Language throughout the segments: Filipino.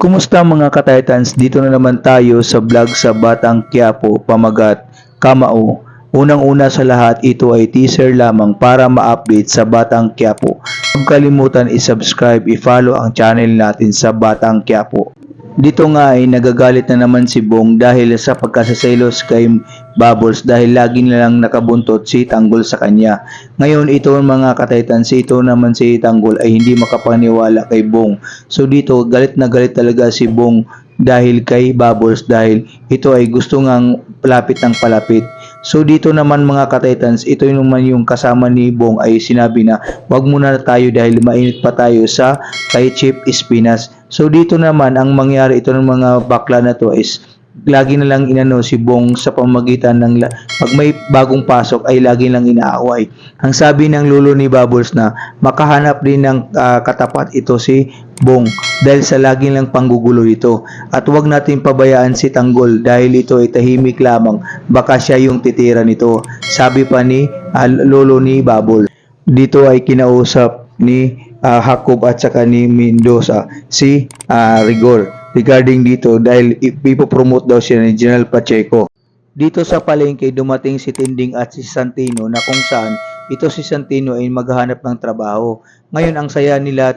Kumusta mga ka-Titans? Dito na naman tayo sa vlog sa Batang Quiapo, Pamagat, Kamao. Unang-una sa lahat, ito ay teaser lamang para ma-update sa Batang Quiapo. Huwag kalimutan i-subscribe, i-follow ang channel natin sa Batang Quiapo. Dito nga ay nagagalit na naman si Bong dahil sa pagkasaselos kay Bubbles dahil lagi na lang nakabuntot si Tanggol sa kanya. Ngayon ito mga ka-Titans, ito naman si Tanggol ay hindi makapaniwala kay Bong. So dito galit na galit talaga si Bong dahil kay Bubbles dahil ito ay gusto ngang palapit ng palapit. So dito naman mga ka-Titans, ito naman yung kasama ni Bong ay sinabi na wag muna tayo dahil mainit pa tayo sa kay Chief Espinas. So dito naman ang mangyari ito ng mga bakla na to is lagi na lang inano si Bong sa pamagitan ng pag may bagong pasok ay lagi lang inaaway. Ang sabi ng lolo ni Bubbles na makahanap din ng katapat ito si Bong dahil sa lagi lang panggugulo ito. At huwag natin pabayaan si Tanggol dahil ito ay tahimik lamang, baka siya yung titira nito. Sabi pa ni lolo ni Bubbles. Dito ay kinausap ni Jacob at saka ni Mendoza si Rigor regarding dito dahil ipopromote daw siya ni General Pacheco. Dito sa palengke dumating si Tinding at si Santino na kung saan ito si Santino ay maghahanap ng trabaho. Ngayon ang saya nila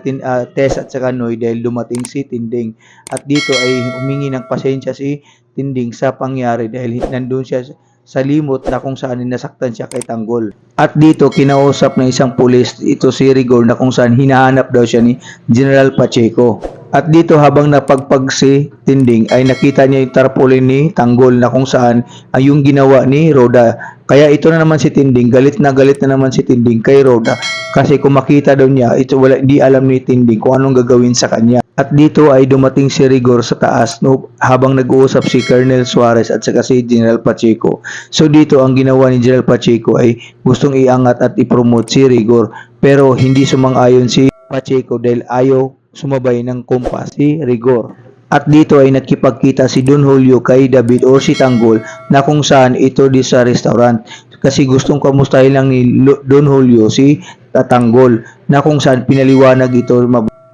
Tess at saka Noy dahil dumating si Tinding at dito ay humingi ng pasensya si Tinding sa pangyari dahil nandun siya sa limot na kung saan nasaktan siya kay Tanggol. At dito kinausap ng isang pulis ito si Rigor na kung saan hinahanap daw siya ni General Pacheco. At dito habang napagpag si Tinding ay nakita niya yung tarpaulin ni Tanggol na kung saan ay yung ginawa ni Roda. Kaya ito na naman si Tinding, galit na naman si Tinding kay Roda kasi kung makita daw niya, ito di alam ni Tinding kung anong gagawin sa kanya. At dito ay dumating si Rigor sa taas habang nag-uusap si Colonel Suarez at saka si General Pacheco. So dito ang ginawa ni General Pacheco ay gustong iangat at ipromote si Rigor pero hindi sumang-ayon si Pacheco dahil ayaw sumabay ng kumpas si Rigor. At dito ay nakipagkita si Don Julio kay David o si Tanggol na kung saan ito di sa restaurant kasi gustong kamustahin lang ni Don Julio si Tanggol na kung saan pinaliwanag ito.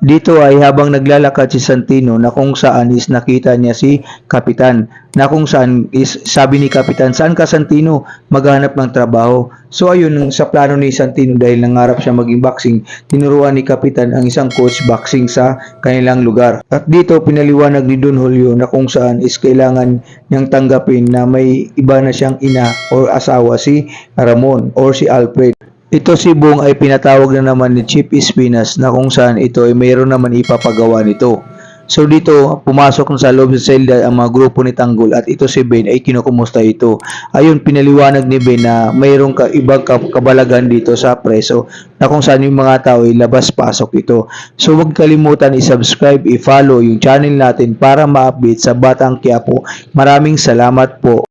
Dito ay habang naglalakad si Santino na kung saan is nakita niya si Kapitan na kung saan is sabi ni Kapitan, saan ka Santino? Maghanap ng trabaho. So ayun sa plano ni Santino dahil nangarap siya maging boxing, tinuruan ni Kapitan ang isang coach boxing sa kanilang lugar. At dito pinaliwanag ni Don Julio na kung saan is kailangan niyang tanggapin na may iba na siyang ina o asawa si Ramon or si Alfred. Ito si Bong ay pinatawag na naman ni Chief Espinas na kung saan ito ay mayroon naman ipapagawa nito. So dito, pumasok na sa loob sa selda ang mga grupo ni Tanggol at ito si Ben ay kinukumusta ito. Ayun, pinaliwanag ni Ben na mayroong ibang kabalagan dito sa preso na kung saan yung mga tao ay labas-pasok ito. So huwag kalimutan i-subscribe, i-follow yung channel natin para ma-update sa Batang Quiapo. Maraming salamat po.